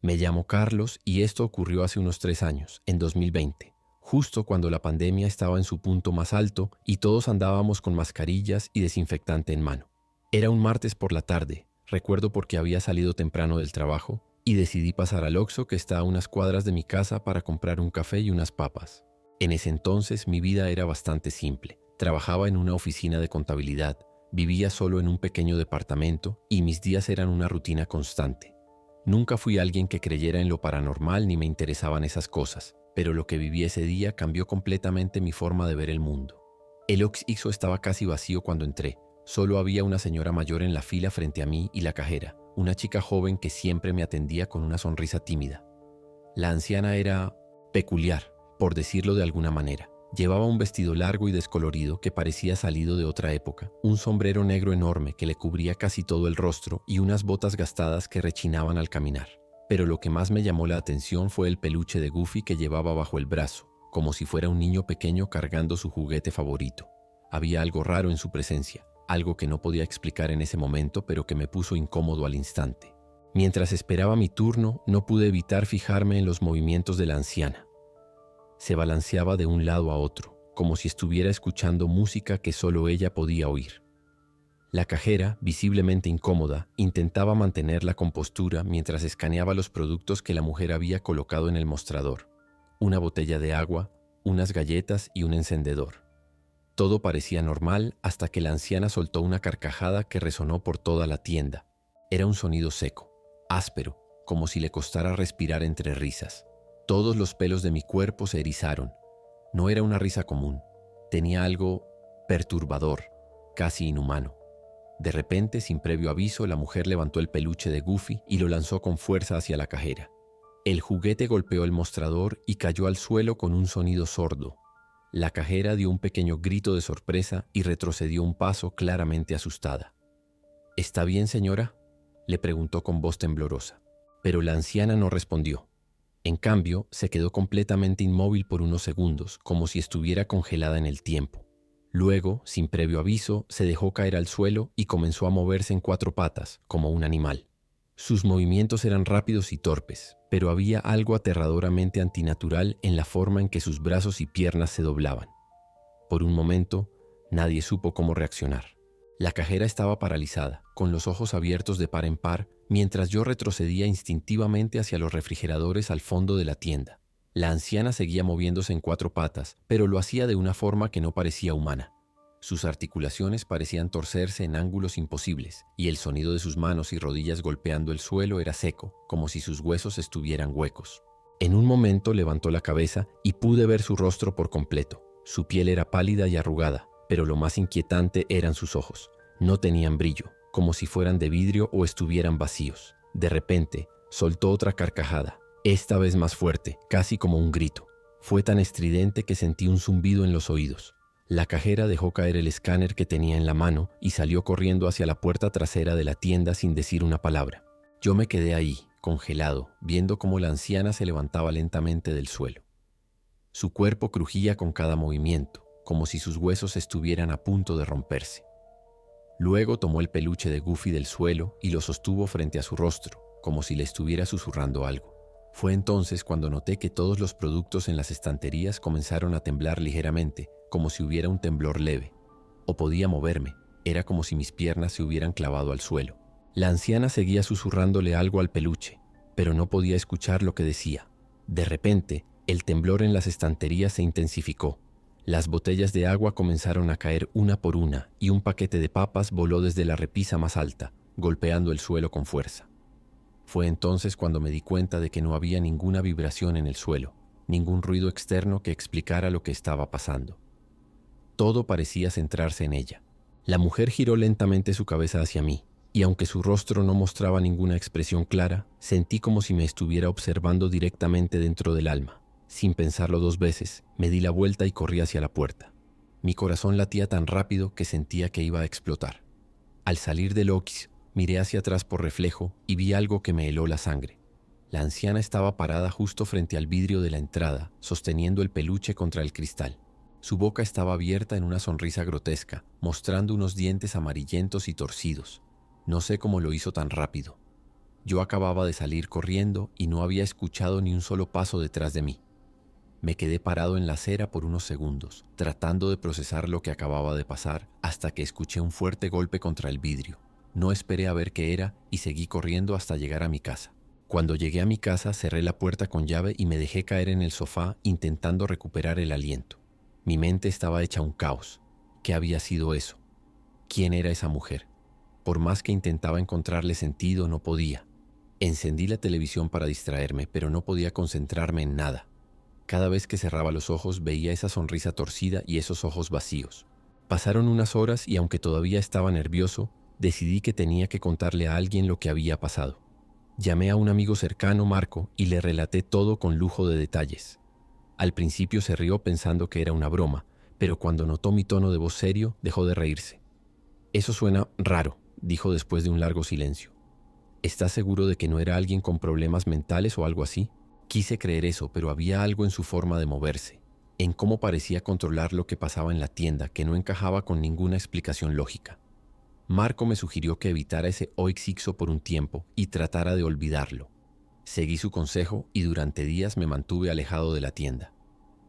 Me llamo Carlos y esto ocurrió hace unos 3 años, en 2020, justo cuando la pandemia estaba en su punto más alto y todos andábamos con mascarillas y desinfectante en mano. Era un martes por la tarde, recuerdo porque había salido temprano del trabajo y decidí pasar al Oxxo que está a unas cuadras de mi casa para comprar un café y unas papas. En ese entonces mi vida era bastante simple. Trabajaba en una oficina de contabilidad, vivía solo en un pequeño departamento y mis días eran una rutina constante. Nunca fui alguien que creyera en lo paranormal ni me interesaban esas cosas, pero lo que viví ese día cambió completamente mi forma de ver el mundo. El Oxxo estaba casi vacío cuando entré. Solo había una señora mayor en la fila frente a mí y la cajera, una chica joven que siempre me atendía con una sonrisa tímida. La anciana era peculiar, por decirlo de alguna manera. Llevaba un vestido largo y descolorido que parecía salido de otra época, un sombrero negro enorme que le cubría casi todo el rostro y unas botas gastadas que rechinaban al caminar. Pero lo que más me llamó la atención fue el peluche de Goofy que llevaba bajo el brazo, como si fuera un niño pequeño cargando su juguete favorito. Había algo raro en su presencia, algo que no podía explicar en ese momento, pero que me puso incómodo al instante. Mientras esperaba mi turno, no pude evitar fijarme en los movimientos de la anciana. Se balanceaba de un lado a otro, como si estuviera escuchando música que solo ella podía oír. La cajera, visiblemente incómoda, intentaba mantener la compostura mientras escaneaba los productos que la mujer había colocado en el mostrador. Una botella de agua, unas galletas y un encendedor. Todo parecía normal hasta que la anciana soltó una carcajada que resonó por toda la tienda. Era un sonido seco, áspero, como si le costara respirar entre risas. Todos los pelos de mi cuerpo se erizaron. No era una risa común. Tenía algo perturbador, casi inhumano. De repente, sin previo aviso, la mujer levantó el peluche de Goofy y lo lanzó con fuerza hacia la cajera. El juguete golpeó el mostrador y cayó al suelo con un sonido sordo. La cajera dio un pequeño grito de sorpresa y retrocedió un paso, claramente asustada. ¿Está bien, señora?, le preguntó con voz temblorosa. Pero la anciana no respondió. En cambio, se quedó completamente inmóvil por unos segundos, como si estuviera congelada en el tiempo. Luego, sin previo aviso, se dejó caer al suelo y comenzó a moverse en 4 patas, como un animal. Sus movimientos eran rápidos y torpes, pero había algo aterradoramente antinatural en la forma en que sus brazos y piernas se doblaban. Por un momento, nadie supo cómo reaccionar. La cajera estaba paralizada, con los ojos abiertos de par en par, mientras yo retrocedía instintivamente hacia los refrigeradores al fondo de la tienda. La anciana seguía moviéndose en 4 patas, pero lo hacía de una forma que no parecía humana. Sus articulaciones parecían torcerse en ángulos imposibles, y el sonido de sus manos y rodillas golpeando el suelo era seco, como si sus huesos estuvieran huecos. En un momento levantó la cabeza y pude ver su rostro por completo. Su piel era pálida y arrugada, pero lo más inquietante eran sus ojos. No tenían brillo, como si fueran de vidrio o estuvieran vacíos. De repente, soltó otra carcajada, esta vez más fuerte, casi como un grito. Fue tan estridente que sentí un zumbido en los oídos. La cajera dejó caer el escáner que tenía en la mano y salió corriendo hacia la puerta trasera de la tienda sin decir una palabra. Yo me quedé ahí, congelado, viendo cómo la anciana se levantaba lentamente del suelo. Su cuerpo crujía con cada movimiento, como si sus huesos estuvieran a punto de romperse. Luego tomó el peluche de Goofy del suelo y lo sostuvo frente a su rostro, como si le estuviera susurrando algo. Fue entonces cuando noté que todos los productos en las estanterías comenzaron a temblar ligeramente, como si hubiera un temblor leve. O podía moverme, era como si mis piernas se hubieran clavado al suelo. La anciana seguía susurrándole algo al peluche, pero no podía escuchar lo que decía. De repente, el temblor en las estanterías se intensificó. Las botellas de agua comenzaron a caer una por una y un paquete de papas voló desde la repisa más alta, golpeando el suelo con fuerza. Fue entonces cuando me di cuenta de que no había ninguna vibración en el suelo, ningún ruido externo que explicara lo que estaba pasando. Todo parecía centrarse en ella. La mujer giró lentamente su cabeza hacia mí, y aunque su rostro no mostraba ninguna expresión clara, sentí como si me estuviera observando directamente dentro del alma. Sin pensarlo 2 veces, me di la vuelta y corrí hacia la puerta. Mi corazón latía tan rápido que sentía que iba a explotar. Al salir del Oxxo, miré hacia atrás por reflejo y vi algo que me heló la sangre. La anciana estaba parada justo frente al vidrio de la entrada, sosteniendo el peluche contra el cristal. Su boca estaba abierta en una sonrisa grotesca, mostrando unos dientes amarillentos y torcidos. No sé cómo lo hizo tan rápido. Yo acababa de salir corriendo y no había escuchado ni un solo paso detrás de mí. Me quedé parado en la acera por unos segundos, tratando de procesar lo que acababa de pasar, hasta que escuché un fuerte golpe contra el vidrio. No esperé a ver qué era y seguí corriendo hasta llegar a mi casa. Cuando llegué a mi casa, cerré la puerta con llave y me dejé caer en el sofá intentando recuperar el aliento. Mi mente estaba hecha un caos. ¿Qué había sido eso? ¿Quién era esa mujer? Por más que intentaba encontrarle sentido, no podía. Encendí la televisión para distraerme, pero no podía concentrarme en nada. Cada vez que cerraba los ojos veía esa sonrisa torcida y esos ojos vacíos. Pasaron unas horas y aunque todavía estaba nervioso, decidí que tenía que contarle a alguien lo que había pasado. Llamé a un amigo cercano, Marco, y le relaté todo con lujo de detalles. Al principio se rió pensando que era una broma, pero cuando notó mi tono de voz serio, dejó de reírse. «Eso suena raro», dijo después de un largo silencio. «¿Estás seguro de que no era alguien con problemas mentales o algo así?» Quise creer eso, pero había algo en su forma de moverse, en cómo parecía controlar lo que pasaba en la tienda, que no encajaba con ninguna explicación lógica. Marco me sugirió que evitara ese Oixixo por un tiempo y tratara de olvidarlo. Seguí su consejo y durante días me mantuve alejado de la tienda.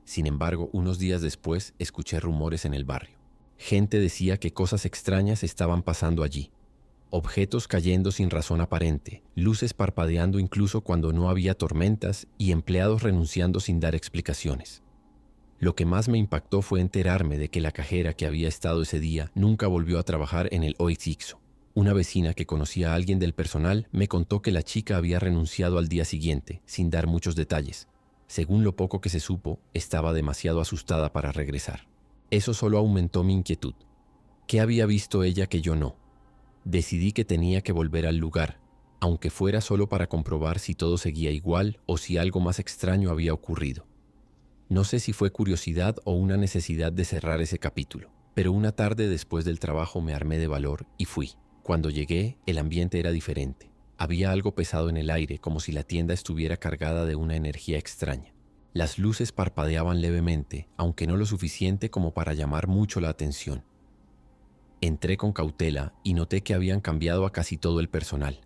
Sin embargo, unos días después escuché rumores en el barrio. Gente decía que cosas extrañas estaban pasando allí. Objetos cayendo sin razón aparente, luces parpadeando incluso cuando no había tormentas y empleados renunciando sin dar explicaciones. Lo que más me impactó fue enterarme de que la cajera que había estado ese día nunca volvió a trabajar en el Oixixo. Una vecina que conocía a alguien del personal me contó que la chica había renunciado al día siguiente, sin dar muchos detalles. Según lo poco que se supo, estaba demasiado asustada para regresar. Eso solo aumentó mi inquietud. ¿Qué había visto ella que yo no? Decidí que tenía que volver al lugar, aunque fuera solo para comprobar si todo seguía igual o si algo más extraño había ocurrido. No sé si fue curiosidad o una necesidad de cerrar ese capítulo, pero una tarde después del trabajo me armé de valor y fui. Cuando llegué, el ambiente era diferente. Había algo pesado en el aire, como si la tienda estuviera cargada de una energía extraña. Las luces parpadeaban levemente, aunque no lo suficiente como para llamar mucho la atención. Entré con cautela y noté que habían cambiado a casi todo el personal.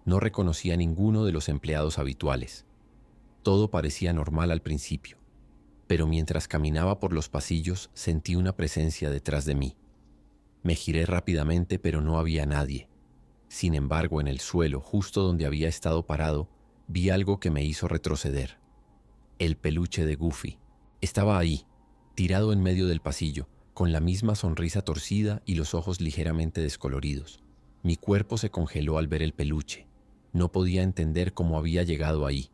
No reconocía a ninguno de los empleados habituales. Todo parecía normal al principio, pero mientras caminaba por los pasillos sentí una presencia detrás de mí. Me giré rápidamente, pero no había nadie. Sin embargo, en el suelo, justo donde había estado parado, vi algo que me hizo retroceder. El peluche de Goofy. Estaba ahí, tirado en medio del pasillo, con la misma sonrisa torcida y los ojos ligeramente descoloridos. Mi cuerpo se congeló al ver el peluche. No podía entender cómo había llegado ahí.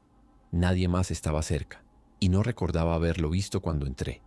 Nadie más estaba cerca, y no recordaba haberlo visto cuando entré.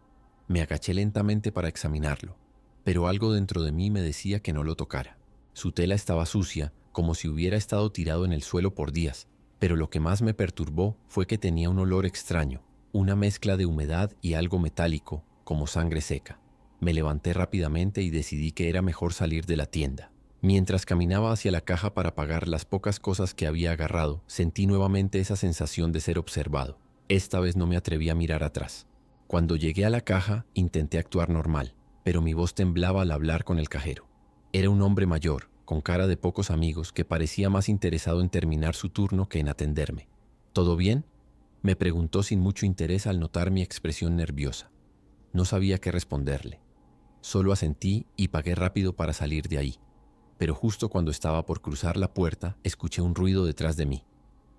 Me agaché lentamente para examinarlo, pero algo dentro de mí me decía que no lo tocara. Su tela estaba sucia, como si hubiera estado tirado en el suelo por días, pero lo que más me perturbó fue que tenía un olor extraño, una mezcla de humedad y algo metálico, como sangre seca. Me levanté rápidamente y decidí que era mejor salir de la tienda. Mientras caminaba hacia la caja para pagar las pocas cosas que había agarrado, sentí nuevamente esa sensación de ser observado. Esta vez no me atreví a mirar atrás. Cuando llegué a la caja, intenté actuar normal, pero mi voz temblaba al hablar con el cajero. Era un hombre mayor, con cara de pocos amigos, que parecía más interesado en terminar su turno que en atenderme. ¿Todo bien?, me preguntó sin mucho interés al notar mi expresión nerviosa. No sabía qué responderle. Solo asentí y pagué rápido para salir de ahí. Pero justo cuando estaba por cruzar la puerta, escuché un ruido detrás de mí.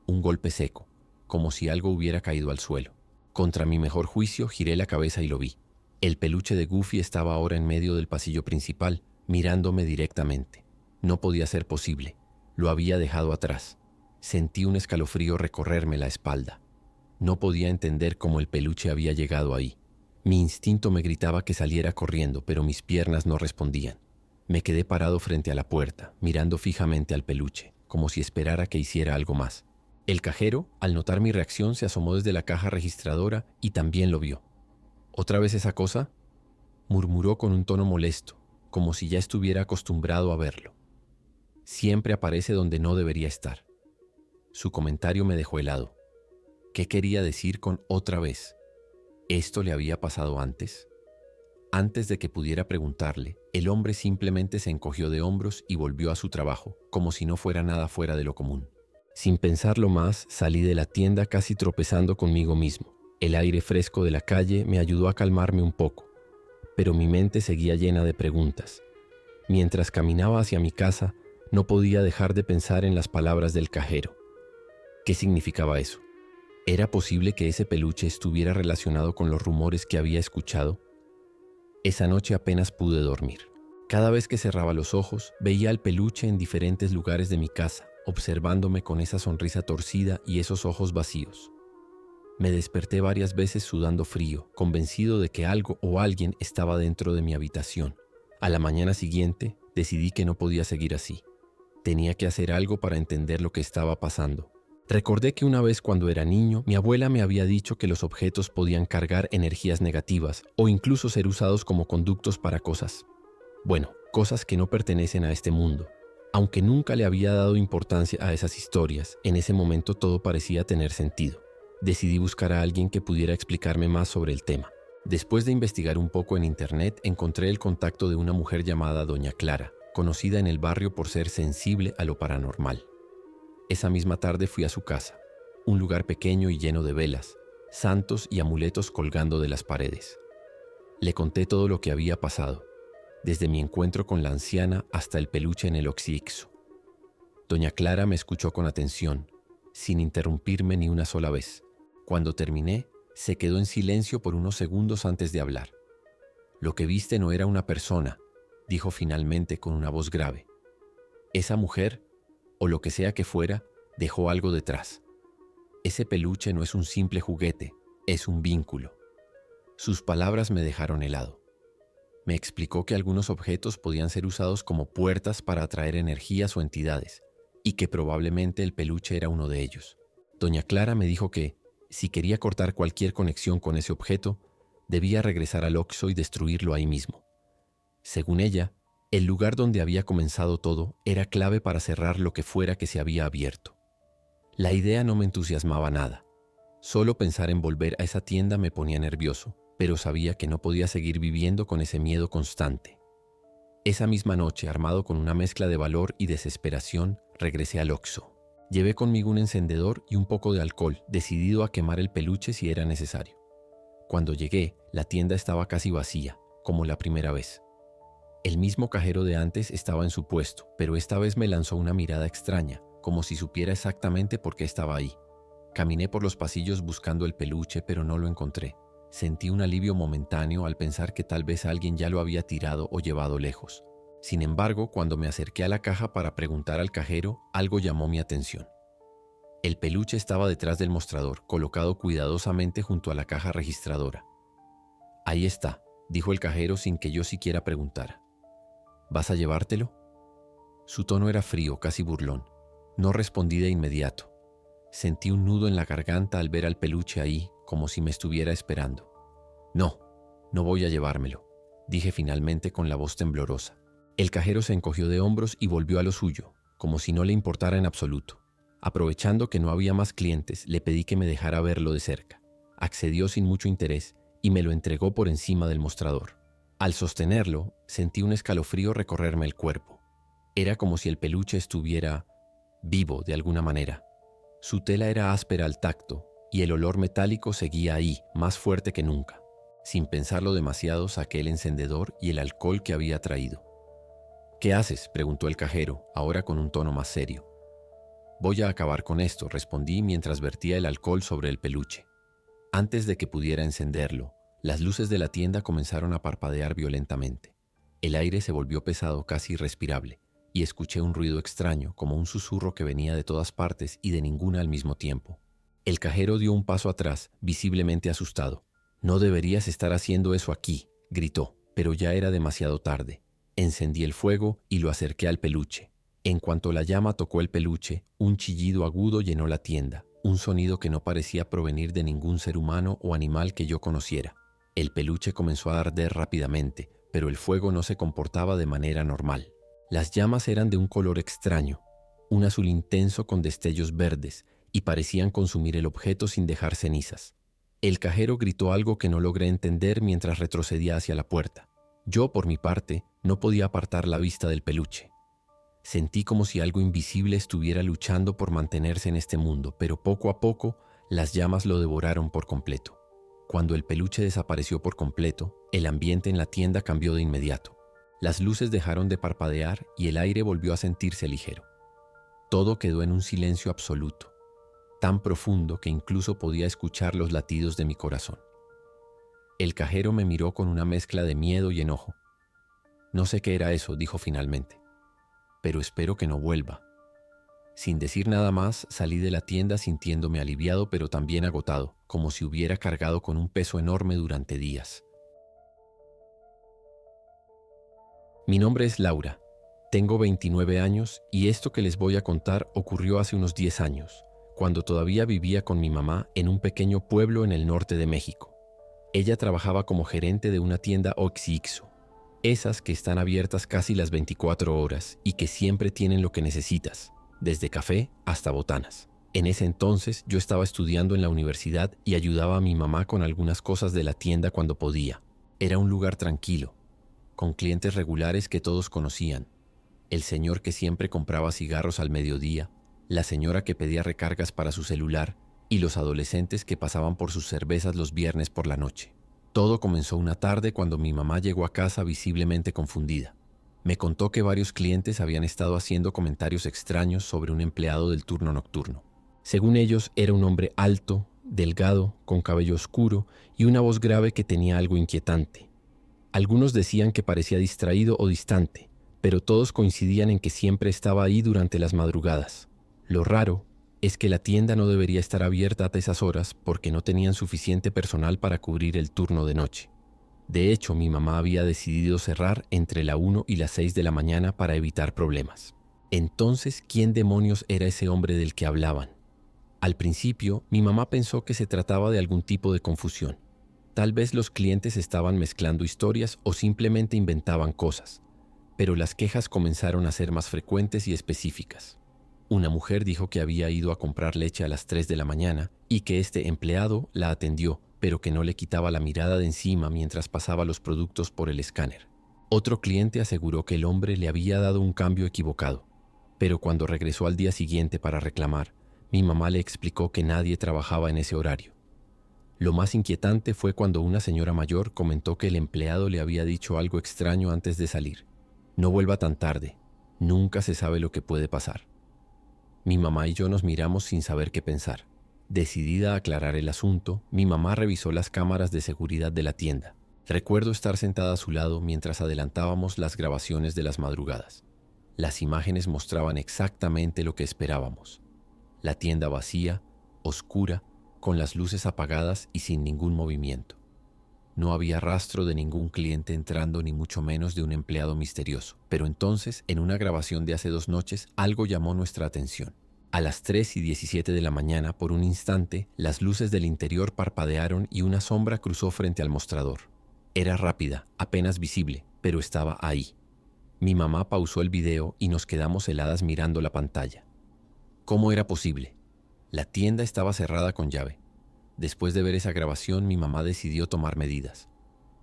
Un golpe seco, como si algo hubiera caído al suelo. Contra mi mejor juicio, giré la cabeza y lo vi. El peluche de Goofy estaba ahora en medio del pasillo principal, mirándome directamente. No podía ser posible. Lo había dejado atrás. Sentí un escalofrío recorrerme la espalda. No podía entender cómo el peluche había llegado ahí. Mi instinto me gritaba que saliera corriendo, pero mis piernas no respondían. Me quedé parado frente a la puerta, mirando fijamente al peluche, como si esperara que hiciera algo más. El cajero, al notar mi reacción, se asomó desde la caja registradora y también lo vio. ¿Otra vez esa cosa?, murmuró con un tono molesto, como si ya estuviera acostumbrado a verlo. Siempre aparece donde no debería estar. Su comentario me dejó helado. ¿Qué quería decir con otra vez? ¿Esto le había pasado antes? Antes de que pudiera preguntarle, el hombre simplemente se encogió de hombros y volvió a su trabajo, como si no fuera nada fuera de lo común. Sin pensarlo más, salí de la tienda casi tropezando conmigo mismo. El aire fresco de la calle me ayudó a calmarme un poco, pero mi mente seguía llena de preguntas. Mientras caminaba hacia mi casa, no podía dejar de pensar en las palabras del cajero. ¿Qué significaba eso? ¿Era posible que ese peluche estuviera relacionado con los rumores que había escuchado? Esa noche apenas pude dormir. Cada vez que cerraba los ojos, veía al peluche en diferentes lugares de mi casa, observándome con esa sonrisa torcida y esos ojos vacíos. Me desperté varias veces sudando frío, convencido de que algo o alguien estaba dentro de mi habitación. A la mañana siguiente, decidí que no podía seguir así. Tenía que hacer algo para entender lo que estaba pasando. Recordé que una vez cuando era niño, mi abuela me había dicho que los objetos podían cargar energías negativas o incluso ser usados como conductos para cosas. Bueno, cosas que no pertenecen a este mundo. Aunque nunca le había dado importancia a esas historias, en ese momento todo parecía tener sentido. Decidí buscar a alguien que pudiera explicarme más sobre el tema. Después de investigar un poco en internet, encontré el contacto de una mujer llamada Doña Clara, conocida en el barrio por ser sensible a lo paranormal. Esa misma tarde fui a su casa, un lugar pequeño y lleno de velas, santos y amuletos colgando de las paredes. Le conté todo lo que había pasado, desde mi encuentro con la anciana hasta el peluche en el oxixo. Doña Clara me escuchó con atención, sin interrumpirme ni una sola vez. Cuando terminé, se quedó en silencio por unos segundos antes de hablar. «Lo que viste no era una persona», dijo finalmente con una voz grave. «Esa mujer, o lo que sea que fuera, dejó algo detrás. Ese peluche no es un simple juguete, es un vínculo». Sus palabras me dejaron helado. Me explicó que algunos objetos podían ser usados como puertas para atraer energías o entidades, y que probablemente el peluche era uno de ellos. Doña Clara me dijo que, si quería cortar cualquier conexión con ese objeto, debía regresar al Oxxo y destruirlo ahí mismo. Según ella, el lugar donde había comenzado todo era clave para cerrar lo que fuera que se había abierto. La idea no me entusiasmaba nada. Solo pensar en volver a esa tienda me ponía nervioso, pero sabía que no podía seguir viviendo con ese miedo constante. Esa misma noche, armado con una mezcla de valor y desesperación, regresé al Oxxo. Llevé conmigo un encendedor y un poco de alcohol, decidido a quemar el peluche si era necesario. Cuando llegué, la tienda estaba casi vacía, como la primera vez. El mismo cajero de antes estaba en su puesto, pero esta vez me lanzó una mirada extraña, como si supiera exactamente por qué estaba ahí. Caminé por los pasillos buscando el peluche, pero no lo encontré. Sentí un alivio momentáneo al pensar que tal vez alguien ya lo había tirado o llevado lejos. Sin embargo, cuando me acerqué a la caja para preguntar al cajero, algo llamó mi atención. El peluche estaba detrás del mostrador, colocado cuidadosamente junto a la caja registradora. «Ahí está», dijo el cajero sin que yo siquiera preguntara. «¿Vas a llevártelo?». Su tono era frío, casi burlón. No respondí de inmediato. Sentí un nudo en la garganta al ver al peluche ahí, como si me estuviera esperando. «No, no voy a llevármelo», dije finalmente con la voz temblorosa. El cajero se encogió de hombros y volvió a lo suyo, como si no le importara en absoluto. Aprovechando que no había más clientes, le pedí que me dejara verlo de cerca. Accedió sin mucho interés y me lo entregó por encima del mostrador. Al sostenerlo, sentí un escalofrío recorrerme el cuerpo. Era como si el peluche estuviera vivo de alguna manera. Su tela era áspera al tacto y el olor metálico seguía ahí, más fuerte que nunca. Sin pensarlo demasiado, saqué el encendedor y el alcohol que había traído. «¿Qué haces?», preguntó el cajero, ahora con un tono más serio. «Voy a acabar con esto», respondí mientras vertía el alcohol sobre el peluche. Antes de que pudiera encenderlo, las luces de la tienda comenzaron a parpadear violentamente. El aire se volvió pesado, casi irrespirable, y escuché un ruido extraño, como un susurro que venía de todas partes y de ninguna al mismo tiempo. El cajero dio un paso atrás, visiblemente asustado. «No deberías estar haciendo eso aquí», gritó, pero ya era demasiado tarde. Encendí el fuego y lo acerqué al peluche. En cuanto la llama tocó el peluche, un chillido agudo llenó la tienda, un sonido que no parecía provenir de ningún ser humano o animal que yo conociera. El peluche comenzó a arder rápidamente, pero el fuego no se comportaba de manera normal. Las llamas eran de un color extraño, un azul intenso con destellos verdes, y parecían consumir el objeto sin dejar cenizas. El cajero gritó algo que no logré entender mientras retrocedía hacia la puerta. Yo, por mi parte, no podía apartar la vista del peluche. Sentí como si algo invisible estuviera luchando por mantenerse en este mundo, pero poco a poco las llamas lo devoraron por completo. Cuando el peluche desapareció por completo, el ambiente en la tienda cambió de inmediato. Las luces dejaron de parpadear y el aire volvió a sentirse ligero. Todo quedó en un silencio absoluto, tan profundo que incluso podía escuchar los latidos de mi corazón. El cajero me miró con una mezcla de miedo y enojo. No sé qué era eso, dijo finalmente, pero espero que no vuelva. Sin decir nada más, salí de la tienda sintiéndome aliviado pero también agotado, como si hubiera cargado con un peso enorme durante días. Mi nombre es Laura, tengo 29 años y esto que les voy a contar ocurrió hace unos 10 años, cuando todavía vivía con mi mamá en un pequeño pueblo en el norte de México. Ella trabajaba como gerente de una tienda Oxxo, esas que están abiertas casi las 24 horas y que siempre tienen lo que necesitas, desde café hasta botanas. En ese entonces yo estaba estudiando en la universidad y ayudaba a mi mamá con algunas cosas de la tienda cuando podía. Era un lugar tranquilo, con clientes regulares que todos conocían. El señor que siempre compraba cigarros al mediodía, la señora que pedía recargas para su celular y los adolescentes que pasaban por sus cervezas los viernes por la noche. Todo comenzó una tarde cuando mi mamá llegó a casa visiblemente confundida. Me contó que varios clientes habían estado haciendo comentarios extraños sobre un empleado del turno nocturno. Según ellos, era un hombre alto, delgado, con cabello oscuro y una voz grave que tenía algo inquietante. Algunos decían que parecía distraído o distante, pero todos coincidían en que siempre estaba ahí durante las madrugadas. Lo raro es que la tienda no debería estar abierta hasta esas horas porque no tenían suficiente personal para cubrir el turno de noche. De hecho, mi mamá había decidido cerrar entre la 1 y las 6 de la mañana para evitar problemas. Entonces, ¿quién demonios era ese hombre del que hablaban? Al principio, mi mamá pensó que se trataba de algún tipo de confusión. Tal vez los clientes estaban mezclando historias o simplemente inventaban cosas, pero las quejas comenzaron a ser más frecuentes y específicas. Una mujer dijo que había ido a comprar leche a las 3 de la mañana y que este empleado la atendió, pero que no le quitaba la mirada de encima mientras pasaba los productos por el escáner. Otro cliente aseguró que el hombre le había dado un cambio equivocado, pero cuando regresó al día siguiente para reclamar, mi mamá le explicó que nadie trabajaba en ese horario. Lo más inquietante fue cuando una señora mayor comentó que el empleado le había dicho algo extraño antes de salir. No vuelva tan tarde, nunca se sabe lo que puede pasar. Mi mamá y yo nos miramos sin saber qué pensar. Decidida a aclarar el asunto, mi mamá revisó las cámaras de seguridad de la tienda. Recuerdo estar sentada a su lado mientras adelantábamos las grabaciones de las madrugadas. Las imágenes mostraban exactamente lo que esperábamos. La tienda vacía, oscura, con las luces apagadas y sin ningún movimiento. No había rastro de ningún cliente entrando ni mucho menos de un empleado misterioso. Pero entonces, en una grabación de hace 2 noches, algo llamó nuestra atención. A las 3:17 de la mañana, por un instante, las luces del interior parpadearon y una sombra cruzó frente al mostrador. Era rápida, apenas visible, pero estaba ahí. Mi mamá pausó el video y nos quedamos heladas mirando la pantalla. ¿Cómo era posible? La tienda estaba cerrada con llave. Después de ver esa grabación, mi mamá decidió tomar medidas.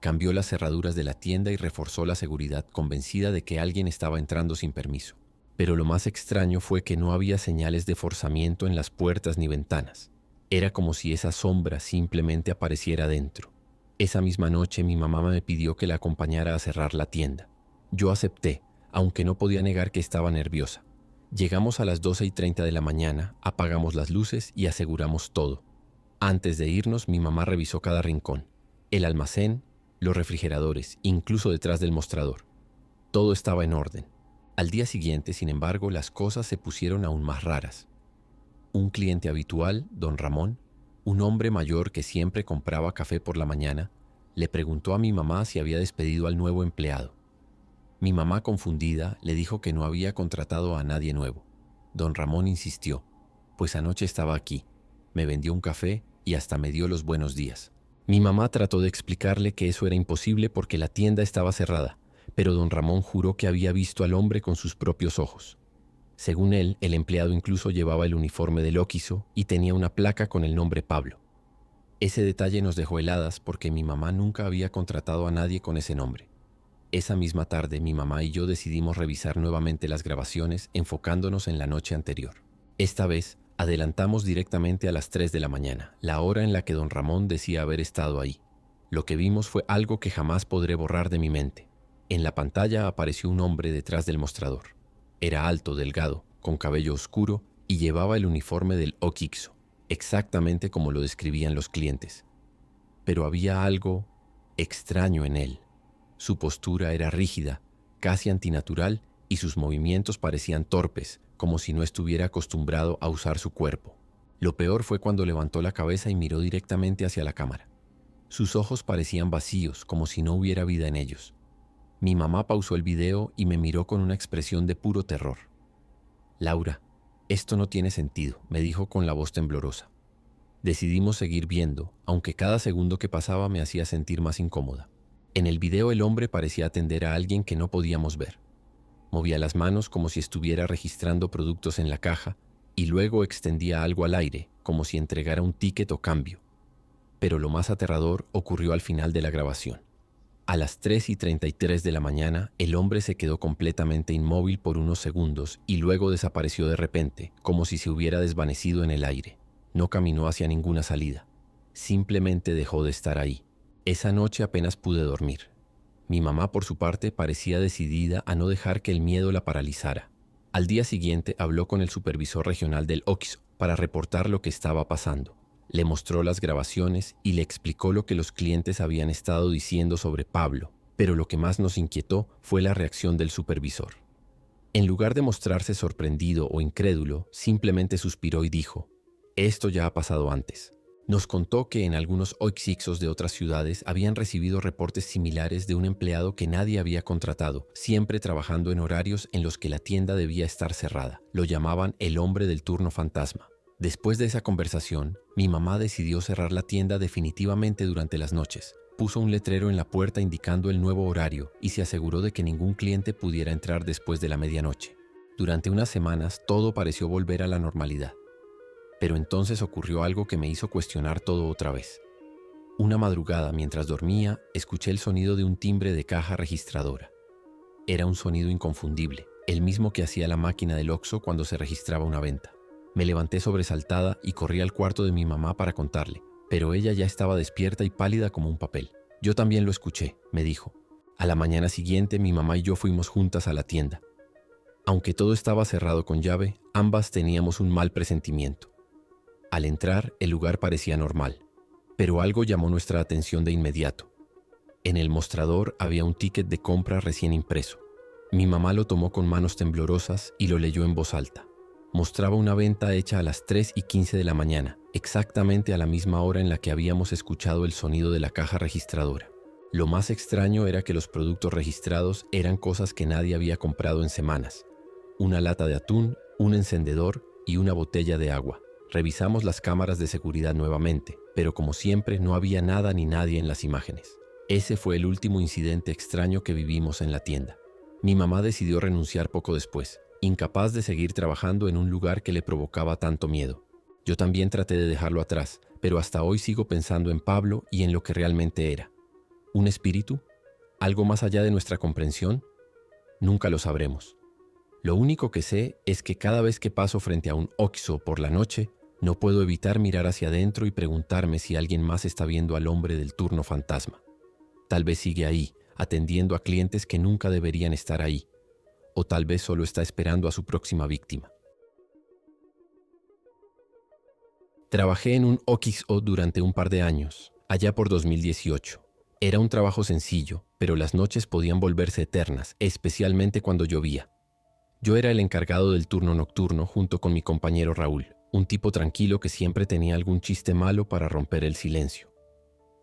Cambió las cerraduras de la tienda y reforzó la seguridad, convencida de que alguien estaba entrando sin permiso. Pero lo más extraño fue que no había señales de forzamiento en las puertas ni ventanas. Era como si esa sombra simplemente apareciera dentro. Esa misma noche mi mamá me pidió que la acompañara a cerrar la tienda. Yo acepté, aunque no podía negar que estaba nerviosa. Llegamos a las 12:30 de la mañana, apagamos las luces y aseguramos todo. Antes de irnos, mi mamá revisó cada rincón, el almacén, los refrigeradores, incluso detrás del mostrador. Todo estaba en orden. Al día siguiente, sin embargo, las cosas se pusieron aún más raras. Un cliente habitual, don Ramón, un hombre mayor que siempre compraba café por la mañana, le preguntó a mi mamá si había despedido al nuevo empleado. Mi mamá, confundida, le dijo que no había contratado a nadie nuevo. Don Ramón insistió, pues anoche estaba aquí, me vendió un café y hasta me dio los buenos días. Mi mamá trató de explicarle que eso era imposible porque la tienda estaba cerrada, pero don Ramón juró que había visto al hombre con sus propios ojos. Según él, el empleado incluso llevaba el uniforme del Oxxo y tenía una placa con el nombre Pablo. Ese detalle nos dejó heladas porque mi mamá nunca había contratado a nadie con ese nombre. Esa misma tarde mi mamá y yo decidimos revisar nuevamente las grabaciones enfocándonos en la noche anterior. Esta vez adelantamos directamente a las 3 de la mañana, la hora en la que don Ramón decía haber estado ahí. Lo que vimos fue algo que jamás podré borrar de mi mente. En la pantalla apareció un hombre detrás del mostrador. Era alto, delgado, con cabello oscuro y llevaba el uniforme del OXXO, exactamente como lo describían los clientes. Pero había algo extraño en él. Su postura era rígida, casi antinatural, y sus movimientos parecían torpes, como si no estuviera acostumbrado a usar su cuerpo. Lo peor fue cuando levantó la cabeza y miró directamente hacia la cámara. Sus ojos parecían vacíos, como si no hubiera vida en ellos. Mi mamá pausó el video y me miró con una expresión de puro terror. «Laura, esto no tiene sentido», me dijo con la voz temblorosa. Decidimos seguir viendo, aunque cada segundo que pasaba me hacía sentir más incómoda. En el video el hombre parecía atender a alguien que no podíamos ver. Movía las manos como si estuviera registrando productos en la caja y luego extendía algo al aire, como si entregara un ticket o cambio. Pero lo más aterrador ocurrió al final de la grabación. A las 3:33 de la mañana, el hombre se quedó completamente inmóvil por unos segundos y luego desapareció de repente, como si se hubiera desvanecido en el aire. No caminó hacia ninguna salida. Simplemente dejó de estar ahí. Esa noche apenas pude dormir. Mi mamá, por su parte, parecía decidida a no dejar que el miedo la paralizara. Al día siguiente habló con el supervisor regional del OXXO para reportar lo que estaba pasando. Le mostró las grabaciones y le explicó lo que los clientes habían estado diciendo sobre Pablo, pero lo que más nos inquietó fue la reacción del supervisor. En lugar de mostrarse sorprendido o incrédulo, simplemente suspiró y dijo: «Esto ya ha pasado antes». Nos contó que en algunos OXXOs de otras ciudades habían recibido reportes similares de un empleado que nadie había contratado, siempre trabajando en horarios en los que la tienda debía estar cerrada. Lo llamaban el hombre del turno fantasma. Después de esa conversación, mi mamá decidió cerrar la tienda definitivamente durante las noches. Puso un letrero en la puerta indicando el nuevo horario y se aseguró de que ningún cliente pudiera entrar después de la medianoche. Durante unas semanas todo pareció volver a la normalidad. Pero entonces ocurrió algo que me hizo cuestionar todo otra vez. Una madrugada, mientras dormía, escuché el sonido de un timbre de caja registradora. Era un sonido inconfundible, el mismo que hacía la máquina del OXXO cuando se registraba una venta. Me levanté sobresaltada y corrí al cuarto de mi mamá para contarle, pero ella ya estaba despierta y pálida como un papel. «Yo también lo escuché», me dijo. A la mañana siguiente, mi mamá y yo fuimos juntas a la tienda. Aunque todo estaba cerrado con llave, ambas teníamos un mal presentimiento. Al entrar, el lugar parecía normal, pero algo llamó nuestra atención de inmediato. En el mostrador había un ticket de compra recién impreso. Mi mamá lo tomó con manos temblorosas y lo leyó en voz alta. Mostraba una venta hecha a las 3:15 de la mañana, exactamente a la misma hora en la que habíamos escuchado el sonido de la caja registradora. Lo más extraño era que los productos registrados eran cosas que nadie había comprado en semanas. Una lata de atún, un encendedor y una botella de agua. Revisamos las cámaras de seguridad nuevamente, pero como siempre no había nada ni nadie en las imágenes. Ese fue el último incidente extraño que vivimos en la tienda. Mi mamá decidió renunciar poco después, incapaz de seguir trabajando en un lugar que le provocaba tanto miedo. Yo también traté de dejarlo atrás, pero hasta hoy sigo pensando en Pablo y en lo que realmente era. ¿Un espíritu? ¿Algo más allá de nuestra comprensión? Nunca lo sabremos. Lo único que sé es que cada vez que paso frente a un OXXO por la noche, no puedo evitar mirar hacia adentro y preguntarme si alguien más está viendo al hombre del turno fantasma. Tal vez sigue ahí, atendiendo a clientes que nunca deberían estar ahí, o tal vez solo está esperando a su próxima víctima. Trabajé en un OXXO durante un par de años, allá por 2018. Era un trabajo sencillo, pero las noches podían volverse eternas, especialmente cuando llovía. Yo era el encargado del turno nocturno junto con mi compañero Raúl, un tipo tranquilo que siempre tenía algún chiste malo para romper el silencio.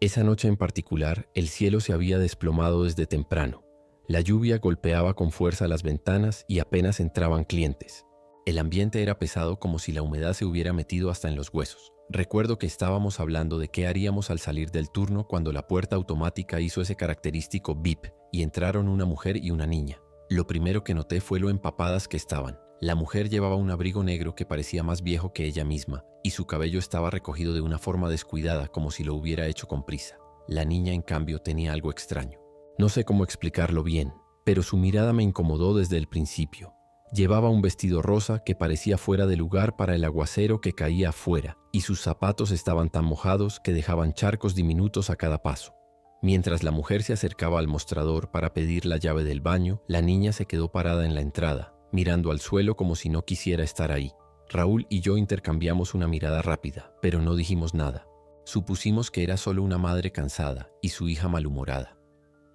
Esa noche en particular, el cielo se había desplomado desde temprano. La lluvia golpeaba con fuerza las ventanas y apenas entraban clientes. El ambiente era pesado como si la humedad se hubiera metido hasta en los huesos. Recuerdo que estábamos hablando de qué haríamos al salir del turno cuando la puerta automática hizo ese característico bip y entraron una mujer y una niña. Lo primero que noté fue lo empapadas que estaban. La mujer llevaba un abrigo negro que parecía más viejo que ella misma, y su cabello estaba recogido de una forma descuidada como si lo hubiera hecho con prisa. La niña, en cambio, tenía algo extraño. No sé cómo explicarlo bien, pero su mirada me incomodó desde el principio. Llevaba un vestido rosa que parecía fuera de lugar para el aguacero que caía afuera, y sus zapatos estaban tan mojados que dejaban charcos diminutos a cada paso. Mientras la mujer se acercaba al mostrador para pedir la llave del baño, la niña se quedó parada en la entrada, mirando al suelo como si no quisiera estar ahí. Raúl y yo intercambiamos una mirada rápida, pero no dijimos nada. Supusimos que era solo una madre cansada y su hija malhumorada.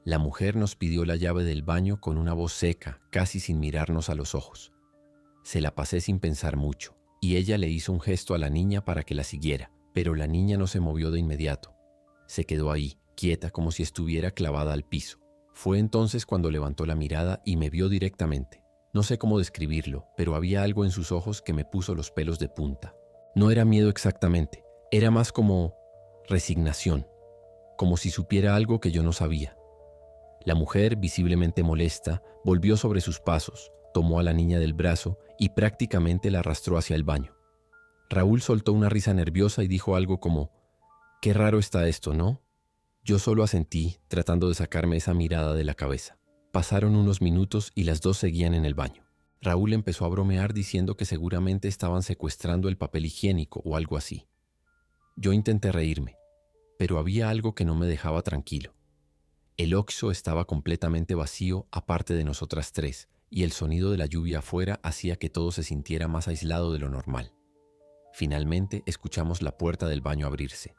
La mujer nos pidió la llave del baño con una voz seca, casi sin mirarnos a los ojos. Se la pasé sin pensar mucho, y ella le hizo un gesto a la niña para que la siguiera, pero la niña no se movió de inmediato. Se quedó ahí, quieta como si estuviera clavada al piso. Fue entonces cuando levantó la mirada y me vio directamente. No sé cómo describirlo, pero había algo en sus ojos que me puso los pelos de punta. No era miedo exactamente, era más como resignación, como si supiera algo que yo no sabía. La mujer, visiblemente molesta, volvió sobre sus pasos, tomó a la niña del brazo y prácticamente la arrastró hacia el baño. Raúl soltó una risa nerviosa y dijo algo como: «Qué raro está esto, ¿no?». Yo solo asentí, tratando de sacarme esa mirada de la cabeza. Pasaron unos minutos y las dos seguían en el baño. Raúl empezó a bromear diciendo que seguramente estaban secuestrando el papel higiénico o algo así. Yo intenté reírme, pero había algo que no me dejaba tranquilo. El Oxxo estaba completamente vacío aparte de nosotras tres, y el sonido de la lluvia afuera hacía que todo se sintiera más aislado de lo normal. Finalmente escuchamos la puerta del baño abrirse.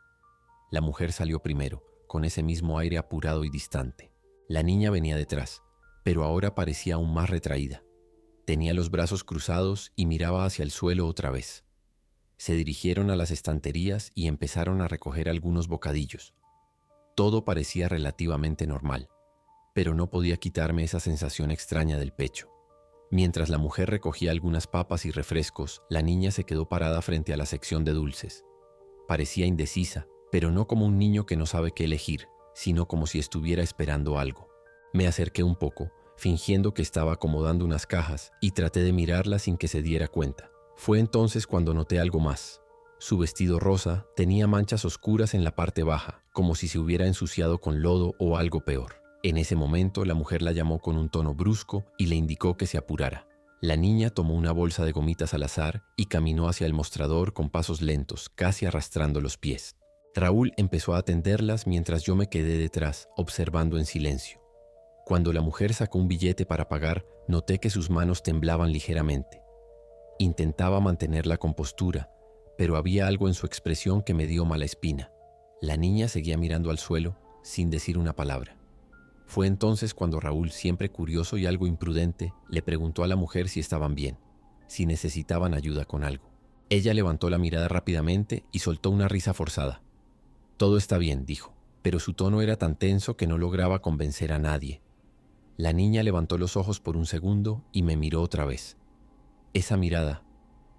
La mujer salió primero, con ese mismo aire apurado y distante. La niña venía detrás, pero ahora parecía aún más retraída. Tenía los brazos cruzados y miraba hacia el suelo otra vez. Se dirigieron a las estanterías y empezaron a recoger algunos bocadillos. Todo parecía relativamente normal, pero no podía quitarme esa sensación extraña del pecho. Mientras la mujer recogía algunas papas y refrescos, la niña se quedó parada frente a la sección de dulces. Parecía indecisa, pero no como un niño que no sabe qué elegir, sino como si estuviera esperando algo. Me acerqué un poco, fingiendo que estaba acomodando unas cajas, y traté de mirarla sin que se diera cuenta. Fue entonces cuando noté algo más. Su vestido rosa tenía manchas oscuras en la parte baja, como si se hubiera ensuciado con lodo o algo peor. En ese momento, la mujer la llamó con un tono brusco y le indicó que se apurara. La niña tomó una bolsa de gomitas al azar y caminó hacia el mostrador con pasos lentos, casi arrastrando los pies. Raúl empezó a atenderlas mientras yo me quedé detrás, observando en silencio. Cuando la mujer sacó un billete para pagar, noté que sus manos temblaban ligeramente. Intentaba mantener la compostura, pero había algo en su expresión que me dio mala espina. La niña seguía mirando al suelo, sin decir una palabra. Fue entonces cuando Raúl, siempre curioso y algo imprudente, le preguntó a la mujer si estaban bien, si necesitaban ayuda con algo. Ella levantó la mirada rápidamente y soltó una risa forzada. «Todo está bien», dijo, pero su tono era tan tenso que no lograba convencer a nadie. La niña levantó los ojos por un segundo y me miró otra vez. Esa mirada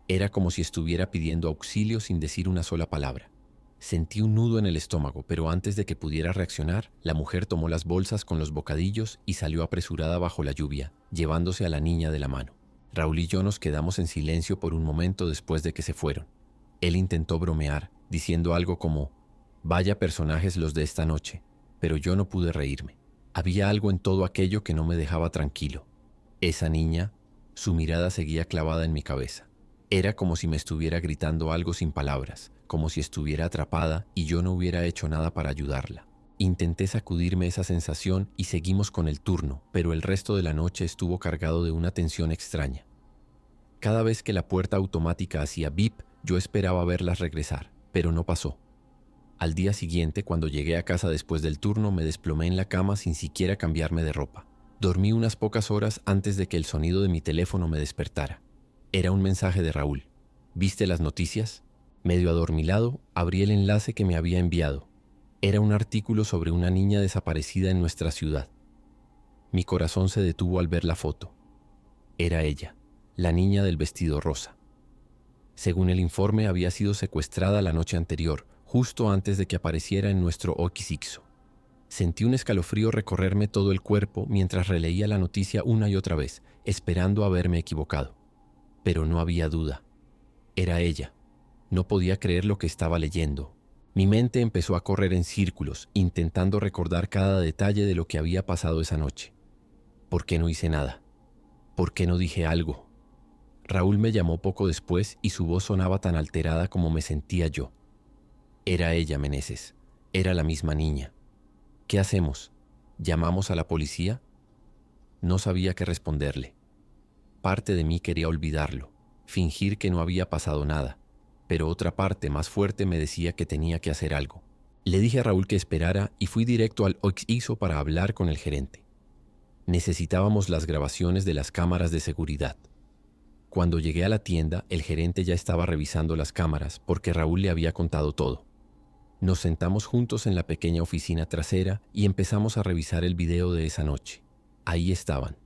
era como si estuviera pidiendo auxilio sin decir una sola palabra. Sentí un nudo en el estómago, pero antes de que pudiera reaccionar, la mujer tomó las bolsas con los bocadillos y salió apresurada bajo la lluvia, llevándose a la niña de la mano. Raúl y yo nos quedamos en silencio por un momento después de que se fueron. Él intentó bromear, diciendo algo como: «Vaya personajes los de esta noche», pero yo no pude reírme. Había algo en todo aquello que no me dejaba tranquilo. Esa niña, su mirada seguía clavada en mi cabeza. Era como si me estuviera gritando algo sin palabras, como si estuviera atrapada y yo no hubiera hecho nada para ayudarla. Intenté sacudirme esa sensación y seguimos con el turno, pero el resto de la noche estuvo cargado de una tensión extraña. Cada vez que la puerta automática hacía bip, yo esperaba verlas regresar, pero no pasó. Al día siguiente, cuando llegué a casa después del turno, me desplomé en la cama sin siquiera cambiarme de ropa. Dormí unas pocas horas antes de que el sonido de mi teléfono me despertara. Era un mensaje de Raúl. «¿Viste las noticias?». Medio adormilado, abrí el enlace que me había enviado. Era un artículo sobre una niña desaparecida en nuestra ciudad. Mi corazón se detuvo al ver la foto. Era ella, la niña del vestido rosa. Según el informe, había sido secuestrada la noche anterior, justo antes de que apareciera en nuestro Oxxo. Sentí un escalofrío recorrerme todo el cuerpo mientras releía la noticia una y otra vez, esperando haberme equivocado. Pero no había duda. Era ella. No podía creer lo que estaba leyendo. Mi mente empezó a correr en círculos, intentando recordar cada detalle de lo que había pasado esa noche. ¿Por qué no hice nada? ¿Por qué no dije algo? Raúl me llamó poco después y su voz sonaba tan alterada como me sentía yo. Era ella, Meneses. Era la misma niña. ¿Qué hacemos? ¿Llamamos a la policía? No sabía qué responderle. Parte de mí quería olvidarlo, fingir que no había pasado nada, pero otra parte más fuerte me decía que tenía que hacer algo. Le dije a Raúl que esperara y fui directo al OXXO para hablar con el gerente. Necesitábamos las grabaciones de las cámaras de seguridad. Cuando llegué a la tienda, el gerente ya estaba revisando las cámaras porque Raúl le había contado todo. Nos sentamos juntos en la pequeña oficina trasera y empezamos a revisar el video de esa noche. Ahí estaban,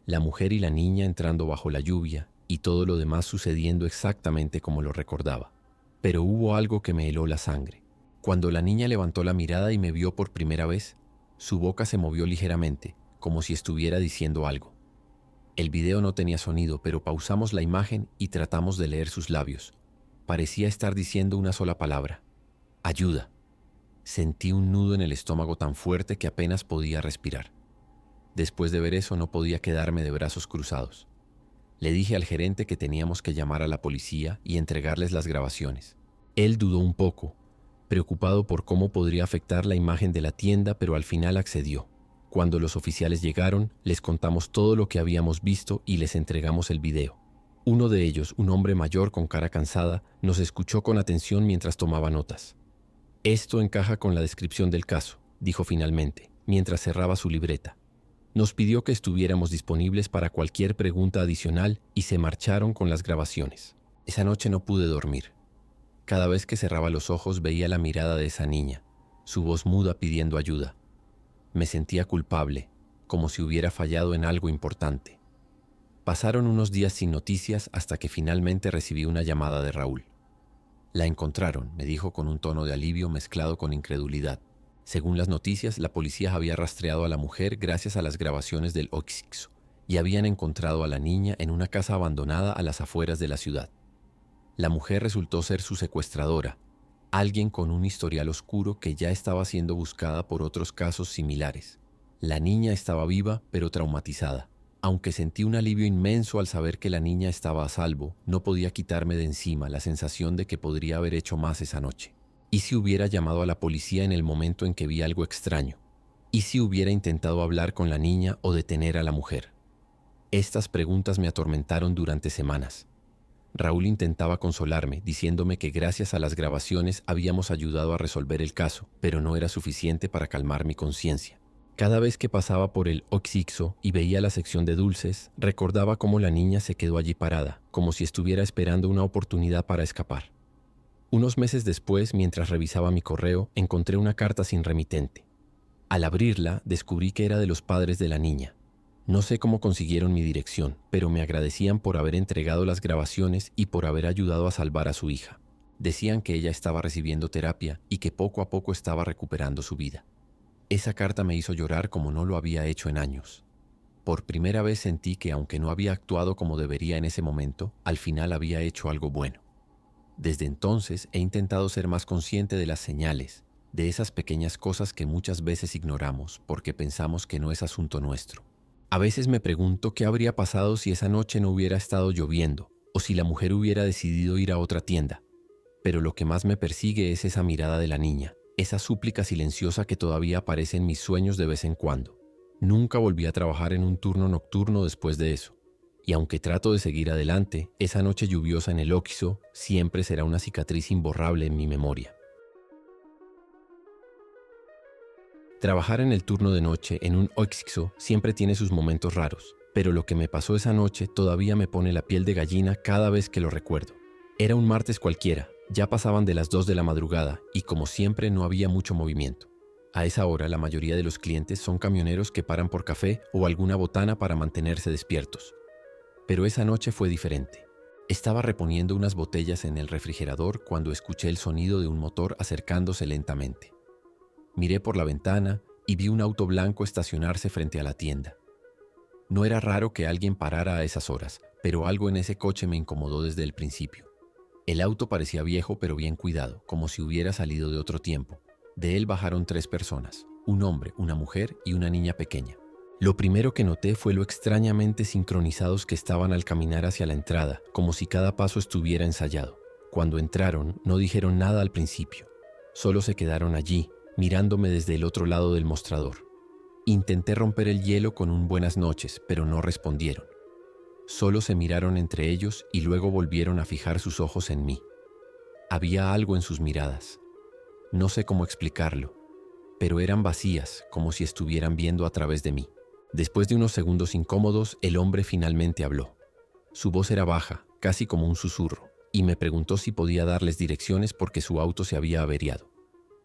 la mujer y la niña entrando bajo la lluvia y todo lo demás sucediendo exactamente como lo recordaba. Pero hubo algo que me heló la sangre. Cuando la niña levantó la mirada y me vio por primera vez, su boca se movió ligeramente, como si estuviera diciendo algo. El video no tenía sonido, pero pausamos la imagen y tratamos de leer sus labios. Parecía estar diciendo una sola palabra: ayuda. Sentí un nudo en el estómago tan fuerte que apenas podía respirar. Después de ver eso no podía quedarme de brazos cruzados. Le dije al gerente que teníamos que llamar a la policía y entregarles las grabaciones. Él dudó un poco, preocupado por cómo podría afectar la imagen de la tienda, pero al final accedió. Cuando los oficiales llegaron, les contamos todo lo que habíamos visto y les entregamos el video. Uno de ellos, un hombre mayor con cara cansada, nos escuchó con atención mientras tomaba notas. Esto encaja con la descripción del caso, dijo finalmente, mientras cerraba su libreta. Nos pidió que estuviéramos disponibles para cualquier pregunta adicional y se marcharon con las grabaciones. Esa noche no pude dormir. Cada vez que cerraba los ojos veía la mirada de esa niña, su voz muda pidiendo ayuda. Me sentía culpable, como si hubiera fallado en algo importante. Pasaron unos días sin noticias hasta que finalmente recibí una llamada de Raúl. La encontraron, me dijo con un tono de alivio mezclado con incredulidad. Según las noticias, la policía había rastreado a la mujer gracias a las grabaciones del OXXO y habían encontrado a la niña en una casa abandonada a las afueras de la ciudad. La mujer resultó ser su secuestradora, alguien con un historial oscuro que ya estaba siendo buscada por otros casos similares. La niña estaba viva, pero traumatizada. Aunque sentí un alivio inmenso al saber que la niña estaba a salvo, no podía quitarme de encima la sensación de que podría haber hecho más esa noche. ¿Y si hubiera llamado a la policía en el momento en que vi algo extraño? ¿Y si hubiera intentado hablar con la niña o detener a la mujer? Estas preguntas me atormentaron durante semanas. Raúl intentaba consolarme, diciéndome que gracias a las grabaciones habíamos ayudado a resolver el caso, pero no era suficiente para calmar mi conciencia. Cada vez que pasaba por el OXXO y veía la sección de dulces, recordaba cómo la niña se quedó allí parada, como si estuviera esperando una oportunidad para escapar. Unos meses después, mientras revisaba mi correo, encontré una carta sin remitente. Al abrirla, descubrí que era de los padres de la niña. No sé cómo consiguieron mi dirección, pero me agradecían por haber entregado las grabaciones y por haber ayudado a salvar a su hija. Decían que ella estaba recibiendo terapia y que poco a poco estaba recuperando su vida. Esa carta me hizo llorar como no lo había hecho en años. Por primera vez sentí que, aunque no había actuado como debería en ese momento, al final había hecho algo bueno. Desde entonces he intentado ser más consciente de las señales, de esas pequeñas cosas que muchas veces ignoramos porque pensamos que no es asunto nuestro. A veces me pregunto qué habría pasado si esa noche no hubiera estado lloviendo o si la mujer hubiera decidido ir a otra tienda. Pero lo que más me persigue es esa mirada de la niña, esa súplica silenciosa que todavía aparece en mis sueños de vez en cuando. Nunca volví a trabajar en un turno nocturno después de eso. Y aunque trato de seguir adelante, esa noche lluviosa en el OXXO siempre será una cicatriz imborrable en mi memoria. Trabajar en el turno de noche en un OXXO siempre tiene sus momentos raros, pero lo que me pasó esa noche todavía me pone la piel de gallina cada vez que lo recuerdo. Era un martes cualquiera, ya pasaban de las 2 de la madrugada y como siempre no había mucho movimiento. A esa hora la mayoría de los clientes son camioneros que paran por café o alguna botana para mantenerse despiertos. Pero esa noche fue diferente. Estaba reponiendo unas botellas en el refrigerador cuando escuché el sonido de un motor acercándose lentamente. Miré por la ventana y vi un auto blanco estacionarse frente a la tienda. No era raro que alguien parara a esas horas, pero algo en ese coche me incomodó desde el principio. El auto parecía viejo pero bien cuidado, como si hubiera salido de otro tiempo. De él bajaron 3 personas, un hombre, una mujer y una niña pequeña. Lo primero que noté fue lo extrañamente sincronizados que estaban al caminar hacia la entrada, como si cada paso estuviera ensayado. Cuando entraron, no dijeron nada al principio. Solo se quedaron allí, mirándome desde el otro lado del mostrador. Intenté romper el hielo con un buenas noches, pero no respondieron. Solo se miraron entre ellos y luego volvieron a fijar sus ojos en mí. Había algo en sus miradas. No sé cómo explicarlo, pero eran vacías, como si estuvieran viendo a través de mí. Después de unos segundos incómodos, el hombre finalmente habló. Su voz era baja, casi como un susurro, y me preguntó si podía darles direcciones porque su auto se había averiado.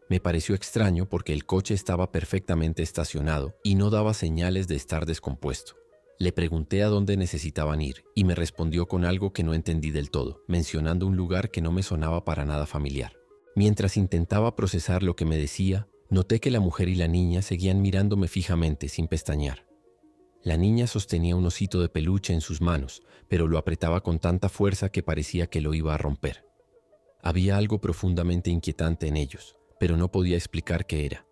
Me pareció extraño porque el coche estaba perfectamente estacionado y no daba señales de estar descompuesto. Le pregunté a dónde necesitaban ir y me respondió con algo que no entendí del todo, mencionando un lugar que no me sonaba para nada familiar. Mientras intentaba procesar lo que me decía, noté que la mujer y la niña seguían mirándome fijamente sin pestañear. La niña sostenía un osito de peluche en sus manos, pero lo apretaba con tanta fuerza que parecía que lo iba a romper. Había algo profundamente inquietante en ellos, pero no podía explicar qué era.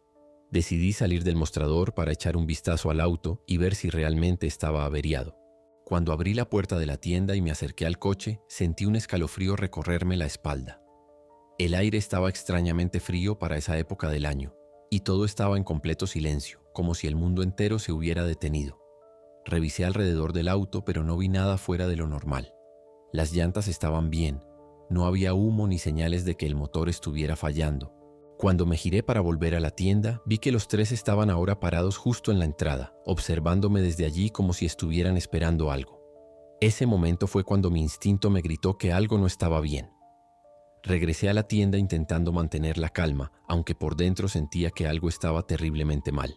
Decidí salir del mostrador para echar un vistazo al auto y ver si realmente estaba averiado. Cuando abrí la puerta de la tienda y me acerqué al coche, sentí un escalofrío recorrerme la espalda. El aire estaba extrañamente frío para esa época del año, y todo estaba en completo silencio, como si el mundo entero se hubiera detenido. Revisé alrededor del auto, pero no vi nada fuera de lo normal. Las llantas estaban bien, no había humo ni señales de que el motor estuviera fallando. Cuando me giré para volver a la tienda, vi que los 3 estaban ahora parados justo en la entrada, observándome desde allí como si estuvieran esperando algo. Ese momento fue cuando mi instinto me gritó que algo no estaba bien. Regresé a la tienda intentando mantener la calma, aunque por dentro sentía que algo estaba terriblemente mal.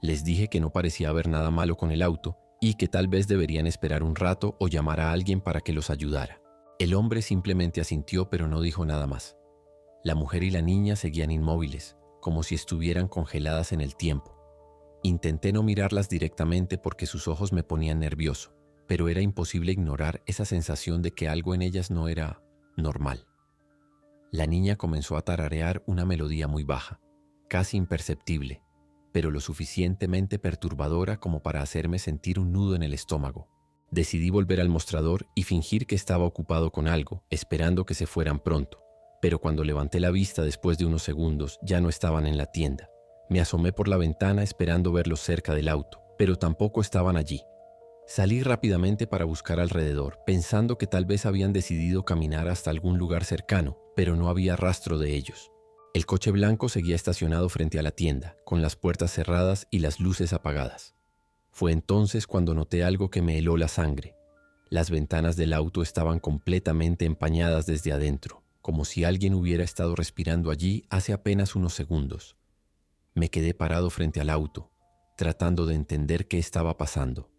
Les dije que no parecía haber nada malo con el auto y que tal vez deberían esperar un rato o llamar a alguien para que los ayudara. El hombre simplemente asintió, pero no dijo nada más. La mujer y la niña seguían inmóviles, como si estuvieran congeladas en el tiempo. Intenté no mirarlas directamente porque sus ojos me ponían nervioso, pero era imposible ignorar esa sensación de que algo en ellas no era normal. La niña comenzó a tararear una melodía muy baja, casi imperceptible, pero lo suficientemente perturbadora como para hacerme sentir un nudo en el estómago. Decidí volver al mostrador y fingir que estaba ocupado con algo, esperando que se fueran pronto. Pero cuando levanté la vista después de unos segundos, ya no estaban en la tienda. Me asomé por la ventana esperando verlos cerca del auto, pero tampoco estaban allí. Salí rápidamente para buscar alrededor, pensando que tal vez habían decidido caminar hasta algún lugar cercano, pero no había rastro de ellos. El coche blanco seguía estacionado frente a la tienda, con las puertas cerradas y las luces apagadas. Fue entonces cuando noté algo que me heló la sangre. Las ventanas del auto estaban completamente empañadas desde adentro, como si alguien hubiera estado respirando allí hace apenas unos segundos. Me quedé parado frente al auto, tratando de entender qué estaba pasando.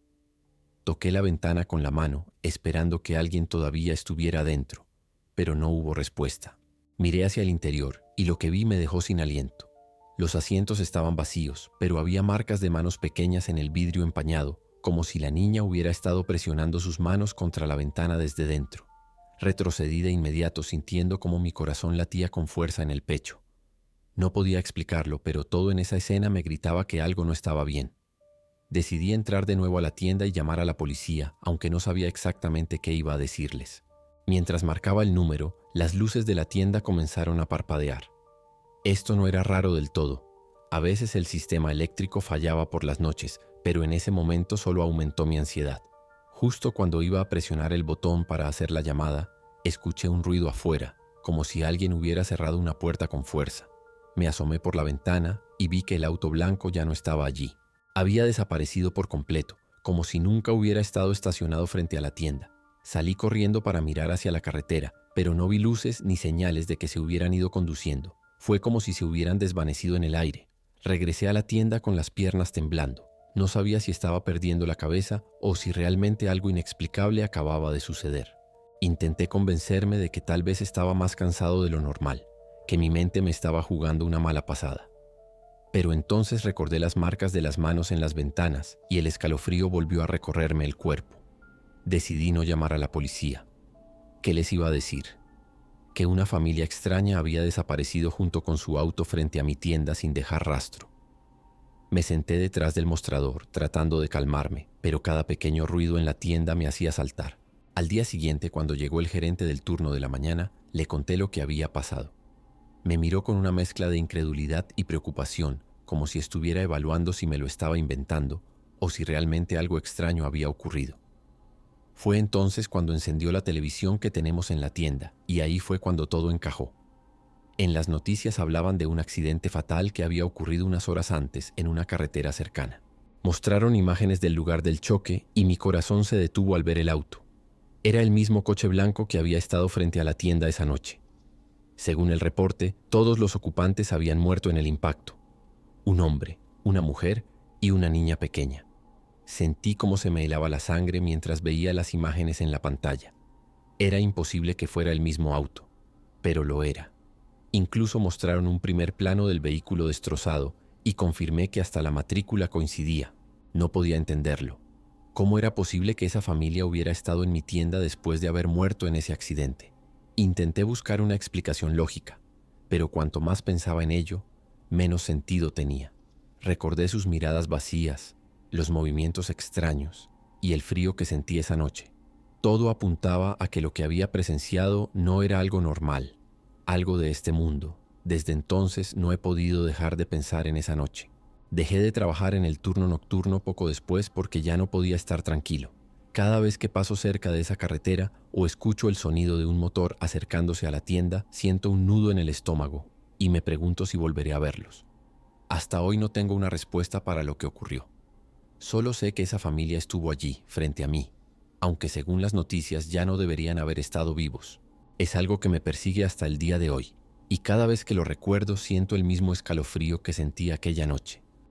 Toqué la ventana con la mano, esperando que alguien todavía estuviera adentro, pero no hubo respuesta. Miré hacia el interior y lo que vi me dejó sin aliento. Los asientos estaban vacíos, pero había marcas de manos pequeñas en el vidrio empañado, como si la niña hubiera estado presionando sus manos contra la ventana desde dentro. Retrocedí de inmediato sintiendo como mi corazón latía con fuerza en el pecho. No podía explicarlo, pero todo en esa escena me gritaba que algo no estaba bien. Decidí entrar de nuevo a la tienda y llamar a la policía, aunque no sabía exactamente qué iba a decirles. Mientras marcaba el número, las luces de la tienda comenzaron a parpadear. Esto no era raro del todo. A veces el sistema eléctrico fallaba por las noches, pero en ese momento solo aumentó mi ansiedad. Justo cuando iba a presionar el botón para hacer la llamada, escuché un ruido afuera, como si alguien hubiera cerrado una puerta con fuerza. Me asomé por la ventana y vi que el auto blanco ya no estaba allí. Había desaparecido por completo, como si nunca hubiera estado estacionado frente a la tienda. Salí corriendo para mirar hacia la carretera, pero no vi luces ni señales de que se hubieran ido conduciendo. Fue como si se hubieran desvanecido en el aire. Regresé a la tienda con las piernas temblando. No sabía si estaba perdiendo la cabeza o si realmente algo inexplicable acababa de suceder. Intenté convencerme de que tal vez estaba más cansado de lo normal, que mi mente me estaba jugando una mala pasada. Pero entonces recordé las marcas de las manos en las ventanas y el escalofrío volvió a recorrerme el cuerpo. Decidí no llamar a la policía. ¿Qué les iba a decir? que una familia extraña había desaparecido junto con su auto frente a mi tienda sin dejar rastro. Me senté detrás del mostrador, tratando de calmarme, pero cada pequeño ruido en la tienda me hacía saltar. Al día siguiente, cuando llegó el gerente del turno de la mañana, le conté lo que había pasado. Me miró con una mezcla de incredulidad y preocupación, como si estuviera evaluando si me lo estaba inventando o si realmente algo extraño había ocurrido. Fue entonces cuando encendió la televisión que tenemos en la tienda, y ahí fue cuando todo encajó. En las noticias hablaban de un accidente fatal que había ocurrido unas horas antes en una carretera cercana. Mostraron imágenes del lugar del choque y mi corazón se detuvo al ver el auto. Era el mismo coche blanco que había estado frente a la tienda esa noche. Según el reporte, todos los ocupantes habían muerto en el impacto. Un hombre, una mujer y una niña pequeña. Sentí cómo se me helaba la sangre mientras veía las imágenes en la pantalla. Era imposible que fuera el mismo auto, pero lo era. Incluso mostraron un primer plano del vehículo destrozado y confirmé que hasta la matrícula coincidía. No podía entenderlo. ¿Cómo era posible que esa familia hubiera estado en mi tienda después de haber muerto en ese accidente? Intenté buscar una explicación lógica, pero cuanto más pensaba en ello, menos sentido tenía. Recordé sus miradas vacías, los movimientos extraños y el frío que sentí esa noche. Todo apuntaba a que lo que había presenciado no era algo normal, algo de este mundo. Desde entonces no he podido dejar de pensar en esa noche. Dejé de trabajar en el turno nocturno poco después porque ya no podía estar tranquilo. Cada vez que paso cerca de esa carretera o escucho el sonido de un motor acercándose a la tienda, siento un nudo en el estómago y me pregunto si volveré a verlos. Hasta hoy no tengo una respuesta para lo que ocurrió. Solo sé que esa familia estuvo allí, frente a mí, aunque según las noticias ya no deberían haber estado vivos. Es algo que me persigue hasta el día de hoy, y cada vez que lo recuerdo siento el mismo escalofrío que sentí aquella noche.